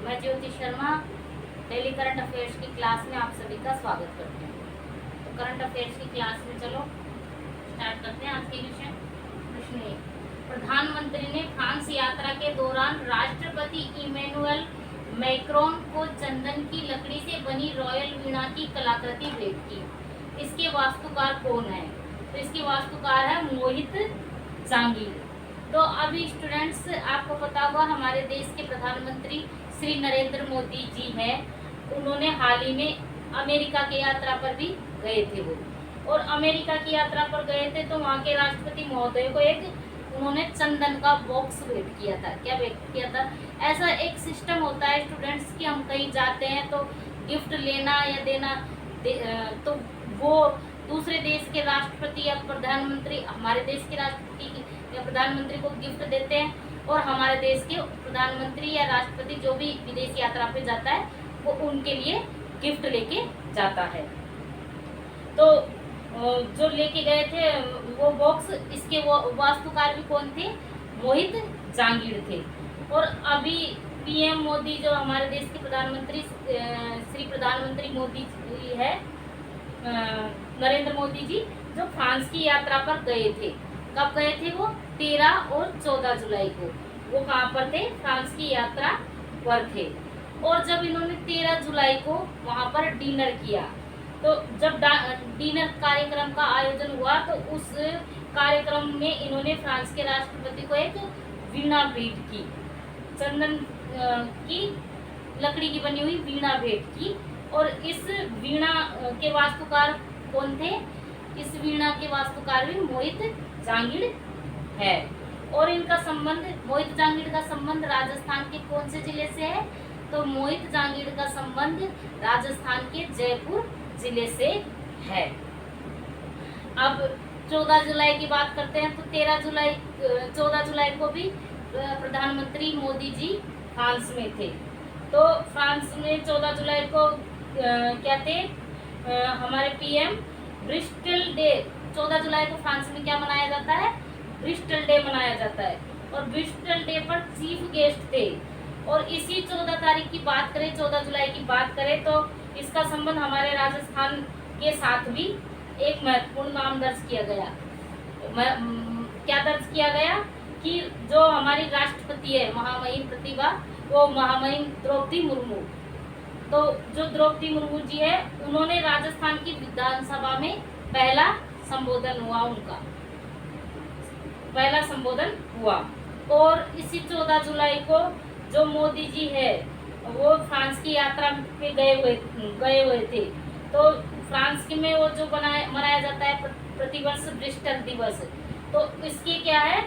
मैं Jyoti Sharma daily current affairs की class में आप सभी का स्वागत करती हूँ। तो करंट अफेयर्स की क्लास में चलो स्टार्ट करते हैं आज के विषय। प्रश्न 1, प्रधानमंत्री ने फ्रांस यात्रा के दौरान राष्ट्रपति इमैनुअल मैक्रोन को चंदन की लकड़ी से बनी रॉयल वीणा की कलाकृति भेंट की। इसके वास्तुकार कौन है? तो इसके वास्तुकार है मोहित जांगीर। तो अभी स्टूडेंट्स आपको पता होगा हमारे देश के प्रधानमंत्री श्री नरेंद्र मोदी जी हैं, उन्होंने हाल ही में अमेरिका की यात्रा पर भी गए थे वो, और अमेरिका की यात्रा पर गए थे तो वहाँ के राष्ट्रपति महोदय को एक उन्होंने चंदन का बॉक्स भेंट किया था। क्या भेंट किया था? ऐसा एक सिस्टम होता है स्टूडेंट्स कि हम कहीं जाते हैं तो गिफ्ट लेना या देना तो वो दूसरे देश के राष्ट्रपति या प्रधानमंत्री हमारे देश के राष्ट्रपति या प्रधानमंत्री को गिफ्ट देते हैं, और हमारे देश के प्रधानमंत्री या राष्ट्रपति जो भी विदेश यात्रा पे जाता है वो उनके लिए गिफ्ट लेके जाता है। तो जो लेके गए थे वो बॉक्स, इसके वो वास्तुकार भी कौन थे? मोहित जांगीर थे। और अभी पीएम मोदी जो हमारे देश के प्रधानमंत्री श्री प्रधानमंत्री मोदी जी है, नरेंद्र मोदी जी, जो फ्रांस की यात्रा पर गए थे। कब गए थे वो? 13 और 14 जुलाई को वो कहाँ पर थे? फ्रांस की यात्रा पर थे। और जब इन्होंने 13 जुलाई को वहाँ पर डिनर किया, तो जब डिनर कार्यक्रम का आयोजन हुआ तो उस कार्यक्रम में इन्होंने फ्रांस के राष्ट्रपति को एक वीणा भेंट की, चंदन की लकड़ी की बनी हुई वीणा भेंट की। और इस वीणा के वास्तुकार कौन थे? इस वीणा के वास्तुकार भी मोहित जांगीर है। और इनका संबंध, मोहित जांगीर का संबंध राजस्थान के कौन से जिले से है? तो मोहित जांगीर का संबंध राजस्थान के जयपुर जिले से है। अब 14 जुलाई की बात करते हैं तो 14 जुलाई को भी प्रधानमंत्री मोदी जी फ्रांस में थे। तो फ्रांस में 14 जुलाई को क्या थे हमारे पीएम? Bristol day. 14 जुलाई को फ्रांस में क्या मनाया जाता है? ब्रिस्टल डे मनाया जाता है। और ब्रिस्टल डे पर चीफ गेस्ट थे। और इसी 14 तारीख की बात करें, 14 जुलाई की बात करें तो इसका संबंध हमारे राजस्थान के साथ भी एक महत्वपूर्ण नाम दर्ज किया गया। क्या दर्ज किया गया? कि जो हमारी राष्ट्रपति है महामहिम प्रतिभा, वो महामहिम द्रौपदी मुर्मू। तो जो द्रौपदी मुर्मू जी है, उन्होंने राजस्थान की विधानसभा में पहला संबोधन हुआ, उनका पहला संबोधन हुआ। और इसी 14 जुलाई को जो मोदी जी है वो फ्रांस की यात्रा पे गए हुए थे। तो फ्रांस में वो जो मनाया जाता है प्रतिवर्ष ब्रिस्टल दिवस, तो इसके क्या है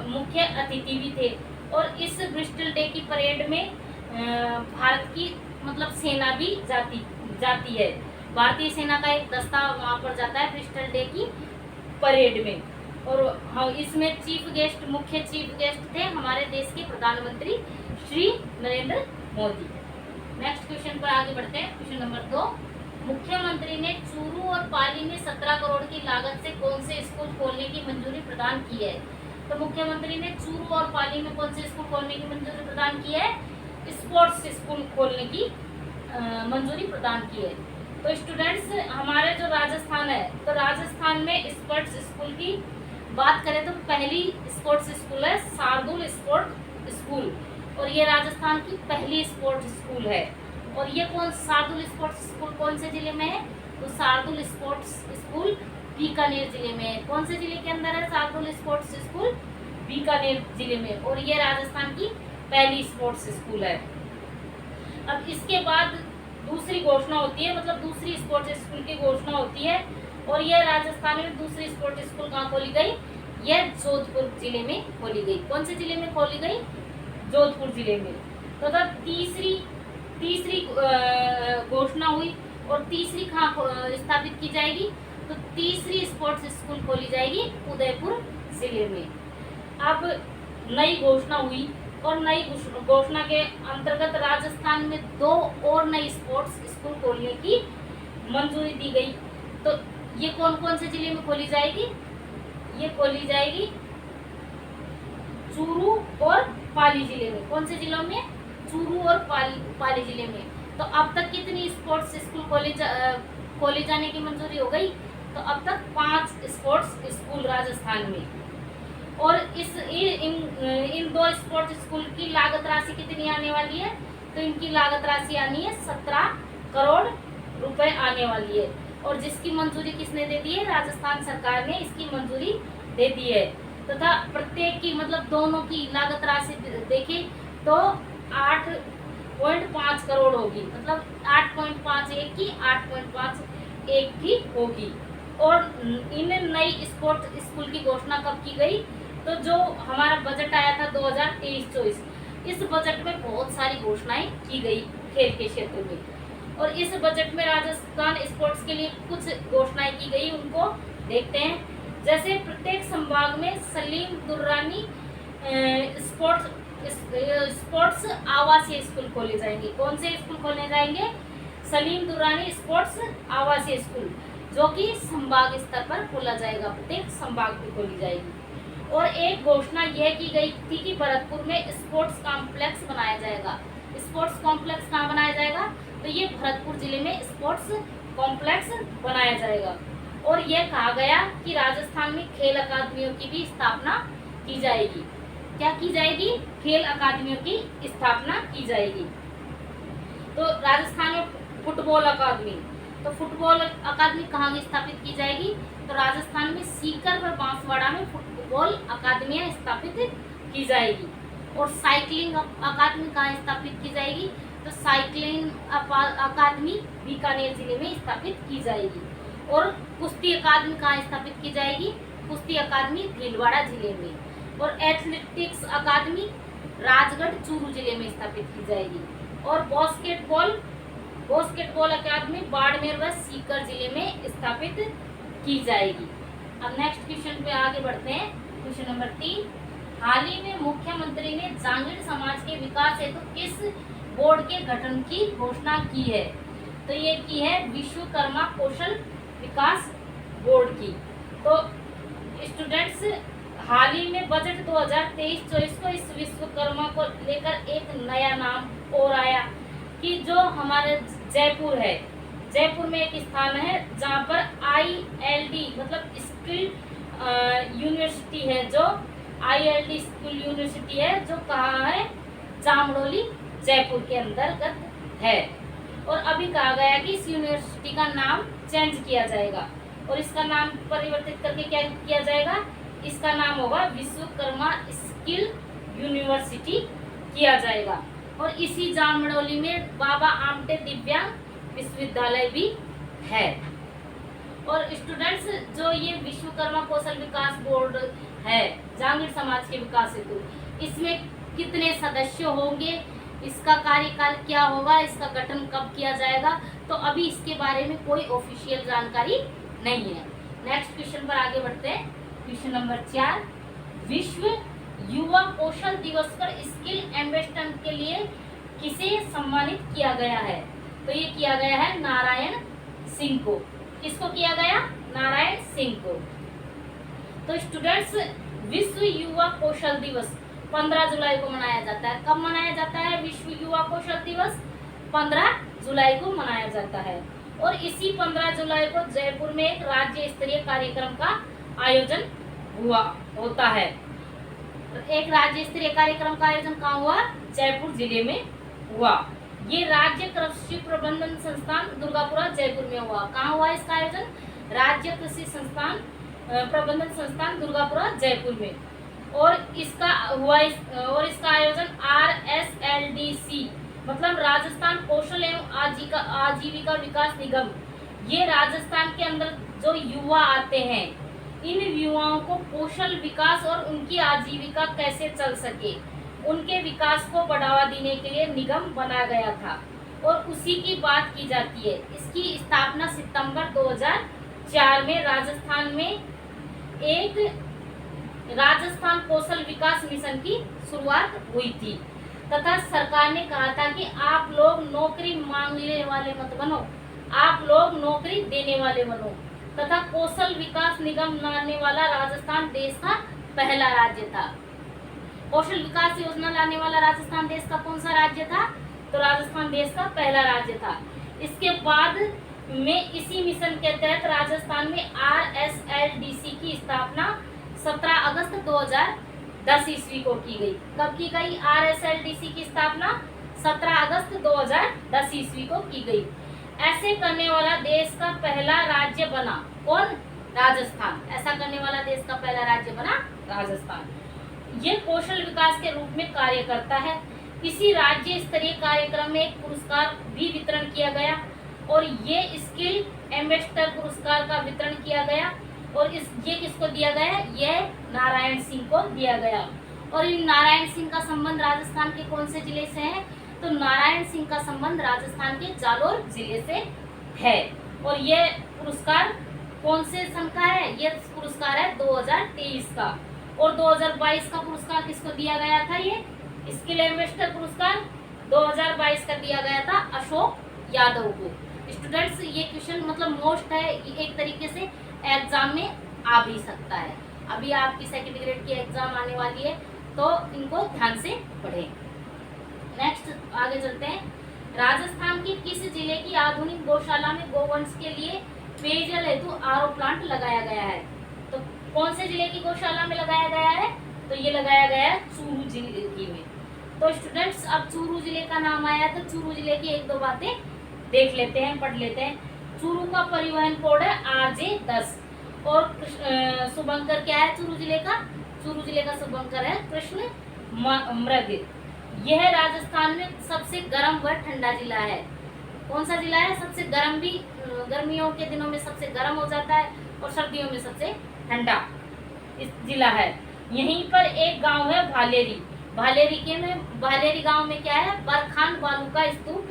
मुख्य अतिथि भी थे। और इस ब्रिस्टल डे की परेड में भारत की मतलब सेना भी जाती है। भारतीय सेना का एक दस्ता वहाँ पर जाता है ब्रिस्टल डे की परेड में। और हाँ, इसमें मुख्य चीफ गेस्ट थे हमारे देश के प्रधानमंत्री श्री नरेंद्र मोदी। नेक्स्ट क्वेश्चन पर आगे बढ़ते हैं। क्वेश्चन नंबर 2, मुख्यमंत्री ने चूरू और पाली में 17 करोड़ की लागत से कौन से स्कूल खोलने की मंजूरी प्रदान की है? तो मुख्यमंत्री ने चूरू और पाली में कौन से स्कूल खोलने की मंजूरी प्रदान की है? स्पोर्ट्स स्कूल खोलने की मंजूरी प्रदान की है। तो स्टूडेंट्स हमारे जो राजस्थान है, तो राजस्थान में स्पोर्ट्स स्कूल की बात करें तो पहली स्पोर्ट्स स्कूल है शार्दुल स्पोर्ट्स स्कूल, और ये राजस्थान की पहली स्पोर्ट्स स्कूल है। और ये शार्दुल स्पोर्ट्स स्कूल कौन से जिले में है? तो शार्दुल स्पोर्ट्स स्कूल बीकानेर जिले में है। कौन से जिले के अंदर है शार्दुल स्पोर्ट्स स्कूल? बीकानेर जिले में। और ये राजस्थान की पहली स्पोर्ट्स स्कूल है। अब इसके बाद दूसरी घोषणा होती है, मतलब दूसरी स्पोर्ट्स स्कूल की घोषणा होती है। और यह राजस्थान में दूसरी स्पोर्ट्स स्कूल कहाँ खोली गई? यह जोधपुर जिले में खोली गई। कौन से जिले में खोली गई? जोधपुर जिले में। तो तीसरी घोषणा हुई। और तीसरी कहाँ स्थापित की जाएगी? तो तीसरी स्पोर्ट्स स्कूल खोली जाएगी उदयपुर जिले में। अब नई घोषणा हुई, और नई घोषणा के अंतर्गत राजस्थान में 2 और नई स्पोर्ट्स स्कूल खोलने की मंजूरी दी गई। तो ये कौन कौन से जिले में खोली जाएगी? ये खोली जाएगी चूरू और पाली जिले में। कौन से जिलों में? चूरू और पाली जिले में। तो अब तक कितनी स्पोर्ट्स स्कूल खोले जाने की मंजूरी हो गई? तो अब तक 5 स्पोर्ट्स स्कूल राजस्थान में। और इन 2 स्पोर्ट्स स्कूल की लागत राशि कितनी आने वाली है? तो इनकी लागत राशि आनी है 17 करोड़ रुपए आने वाली है। और जिसकी मंजूरी किसने दे दी है? राजस्थान सरकार ने इसकी मंजूरी दे दी है। तथा प्रत्येक की मतलब दोनों की लागत राशि देखें तो 8.5 करोड़ होगी, मतलब 8.5 एक की 8.5 एक की होगी। और इन नई स्पोर्ट्स स्कूल की घोषणा कब की गई? तो जो हमारा बजट आया था 2023-24, इस बजट में बहुत सारी घोषणाएं की गई खेल के क्षेत्र में। और इस बजट में राजस्थान स्पोर्ट्स के लिए कुछ घोषणाएं की गई, उनको देखते हैं। जैसे प्रत्येक संभाग में सलीम दुर्रानी स्पोर्ट्स आवासीय स्कूल खोले जाएंगे। कौन से स्कूल खोले जाएंगे? सलीम दुर्रानी स्पोर्ट्स आवासीय स्कूल, जो कि संभाग स्तर पर खोला जाएगा, प्रत्येक संभाग में खोली जाएगी। और एक घोषणा यह की गई थी कि भरतपुर में स्पोर्ट्स कॉम्प्लेक्स बनाया जाएगा। स्पोर्ट्स कॉम्प्लेक्स कहाँ बनाया जाएगा? तो ये भरतपुर जिले में स्पोर्ट्स कॉम्प्लेक्स बनाया जाएगा। और यह कहा गया कि राजस्थान में खेल अकादमियों की भी स्थापना की जाएगी। क्या की जाएगी? खेल अकादमियों की स्थापना की जाएगी। तो राजस्थान में फुटबॉल अकादमी, तो फुटबॉल अकादमी कहाँ स्थापित की जाएगी? तो राजस्थान में सीकर व बांसवाड़ा में फुटबॉल अकादमियां स्थापित की जाएगी। और साइकिलिंग अकादमी कहाँ स्थापित की जाएगी? तो साइकिलिंग अकादमी बीकानेर जिले में स्थापित की जाएगी। और कुश्ती अकादमी कहाँ स्थापित की जाएगी? कुश्ती अकादमी भीलवाड़ा जिले में। और एथलेटिक्स अकादमी राजगढ़ चूरू जिले में स्थापित की जाएगी। और बास्केटबॉल अकादमी बाड़मेर व सीकर जिले में स्थापित की जाएगी। अब नेक्स्ट क्वेश्चन पे आगे बढ़ते हैं। क्वेश्चन नंबर 3, हाल ही में मुख्यमंत्री ने जांगीड़ समाज के विकास हेतु किस बोर्ड के गठन की घोषणा की है? तो ये की है विश्वकर्मा कौशल विकास बोर्ड की। तो स्टूडेंट्स, हाल ही में बजट 2023-24 को इस विश्वकर्मा को लेकर एक नया नाम और आया कि जो हमारे जयपुर है, जयपुर में एक स्थान है जहाँ पर ILD मतलब स्किल यूनिवर्सिटी है, जो ILD स्किल यूनिवर्सिटी है, जो कहाँ है? जामडोली जयपुर के अंतर्गत है। और अभी कहा गया कि इस यूनिवर्सिटी का नाम चेंज किया जाएगा और इसका नाम परिवर्तित करके क्या किया जाएगा? इसका नाम होगा विश्वकर्मा स्किल यूनिवर्सिटी किया जाएगा। और इसी जामडोली में बाबा आमटे दिव्यांग विश्वविद्यालय भी है। और स्टूडेंट्स, जो ये विश्वकर्मा कौशल विकास बोर्ड है जांगीड़ समाज के विकास हेतु, इसमें कितने सदस्य होंगे, इसका कार्यकाल क्या होगा, इसका गठन कब किया जाएगा, तो अभी इसके बारे में कोई ऑफिशियल जानकारी नहीं है। नेक्स्ट क्वेश्चन पर आगे बढ़ते हैं। क्वेश्चन नंबर 4, विश्व युवा कौशल दिवस पर स्किल एम्बेसडर के लिए किसे सम्मानित किया गया है? तो ये किया गया है नारायण सिंह को। किसको किया गया? नारायण सिंह को। तो स्टूडेंट्स, विश्व युवा कौशल दिवस 15 जुलाई को मनाया जाता है। कब मनाया जाता है विश्व युवा कौशल दिवस? 15 जुलाई को मनाया जाता है। और इसी 15 जुलाई को जयपुर में एक राज्य स्तरीय कार्यक्रम का आयोजन होता है। एक राज्य स्तरीय कार्यक्रम का आयोजन कहाँ हुआ? जयपुर जिले में हुआ। ये राज्य कृषि प्रबंधन संस्थान दुर्गापुरा जयपुर में हुआ। कहाँ हुआ इसका आयोजन? राज्य कृषि संस्थान प्रबंधन संस्थान दुर्गापुरा जयपुर में। और इसका आयोजन RSLDC मतलब राजस्थान कौशल एवं आजीविका विकास निगम, ये राजस्थान के अंदर जो युवा आते हैं, इन युवाओं को कौशल विकास और उनकी आजीविका कैसे चल सके, उनके विकास को बढ़ावा देने के लिए निगम बना गया था और उसी की बात की जाती है। इसकी स्थापना सितंबर 2004 में राजस्थान में एक राजस्थान कौशल विकास मिशन की शुरुआत हुई थी तथा सरकार ने कहा था कि आप लोग नौकरी मांगने वाले मत बनो, आप लोग नौकरी देने वाले बनो। तथा कौशल विकास निगम बनाने वाला राजस्थान देश का पहला राज्य था। कौशल विकास योजना लाने वाला राजस्थान देश का कौन सा राज्य था? तो राजस्थान देश का पहला राज्य था। इसके बाद में इसी मिशन के तहत राजस्थान में RSLDC की स्थापना 17 अगस्त 2010 ईस्वी को की गई। कब की गई? RSLDC की स्थापना 17 अगस्त 2010 ईस्वी को की गई। ऐसे करने वाला देश का पहला राज्य बना कौन? राजस्थान। ऐसा करने वाला देश का पहला राज्य बना राजस्थान। ये कौशल विकास के रूप में कार्य करता है। इसी राज्य स्तरीय कार्यक्रम में एक पुरस्कार भी वितरण किया गया और ये स्किल एम्बेसडर पुरस्कार का वितरण किया गया। और ये किसको दिया गया? ये नारायण सिंह को दिया गया। और इन नारायण सिंह का संबंध राजस्थान के कौन से जिले से है? तो नारायण सिंह का संबंध राजस्थान के जालोर जिले से है। और ये पुरस्कार कौन से सन का है? ये पुरस्कार है 2023 का। और 2022 का पुरस्कार किसको दिया गया था? ये स्किल एम्बेसडर पुरस्कार 2022 का दिया गया था अशोक यादव को। स्टूडेंट्स, ये क्वेश्चन मतलब मोस्ट है, एक तरीके से एग्जाम में आ भी सकता है। अभी आपकी सेकंड ग्रेड की एग्जाम आने वाली है, तो इनको ध्यान से पढ़ें। नेक्स्ट आगे चलते हैं। राजस्थान की किस जिले की आधुनिक गौशाला में गोवंश के लिए पेयजल हेतु आरओ प्लांट लगाया गया है? तो कौन से जिले की गौशाला में लगाया गया है? तो ये लगाया गया है चूरू जिले की में। तो स्टूडेंट्स, अब चूरू जिले का नाम आया तो चूरू जिले की एक दो बातें देख लेते हैं, पढ़ लेते हैं। चूरू का परिवहन कोड है RJ10 और शुभंकर क्या है चूरू जिले का? चूरू जिले का शुभंकर है कृष्ण मृग। यह राजस्थान में सबसे गर्म व ठंडा जिला है। कौन सा जिला है? सबसे गर्म भी, गर्मियों के दिनों में सबसे गर्म हो जाता है और सर्दियों में सबसे ठंडा इस जिला है। यहीं पर एक गांव है भालेरी। भालेरी गांव में क्या है? बरखान बालू का स्तूप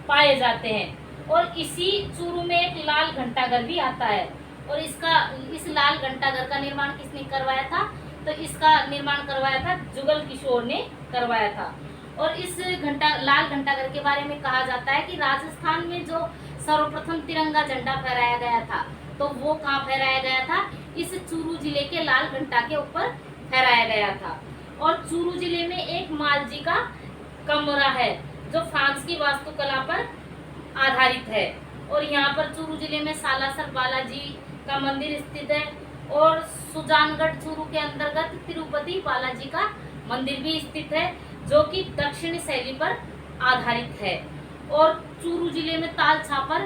पाए जाते हैं। और इसी चूरू में एक लाल घंटाघर भी आता है। और इस लाल घंटाघर का निर्माण किसने करवाया था? तो इसका निर्माण करवाया था जुगल किशोर ने करवाया था। और इस लाल घंटाघर के बारे में कहा जाता है कि राजस्थान में जो सर्वप्रथम तिरंगा झंडा फहराया गया था, तो वो कहाँ फहराया गया था? इस चूरू जिले के लाल घंटा के ऊपर फहराया गया था। और चूरू जिले में एक मालजी का कमरा है जो फ्रांस की वास्तुकला पर आधारित है। और यहाँ पर चूरू जिले में सालासर बालाजी का मंदिर स्थित है। और सुजानगढ़ चूरू के अंतर्गत तिरुपति बालाजी का मंदिर भी स्थित है जो कि दक्षिणी शैली पर आधारित है। और चूरू जिले में ताल छापर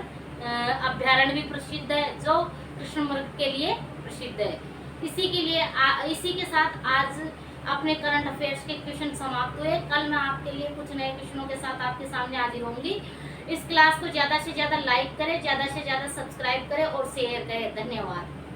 अभ्यारण्य भी प्रसिद्ध है जो कृष्ण मृग के लिए प्रसिद्ध है। इसी के साथ आज अपने करंट अफेयर्स के क्वेश्चन समाप्त हुए। कल मैं आपके लिए कुछ नए क्वेश्चनों के साथ आपके सामने हाजिर होंगी। इस क्लास को ज़्यादा से ज़्यादा लाइक करें, ज़्यादा से ज़्यादा सब्सक्राइब करें और शेयर करें। धन्यवाद।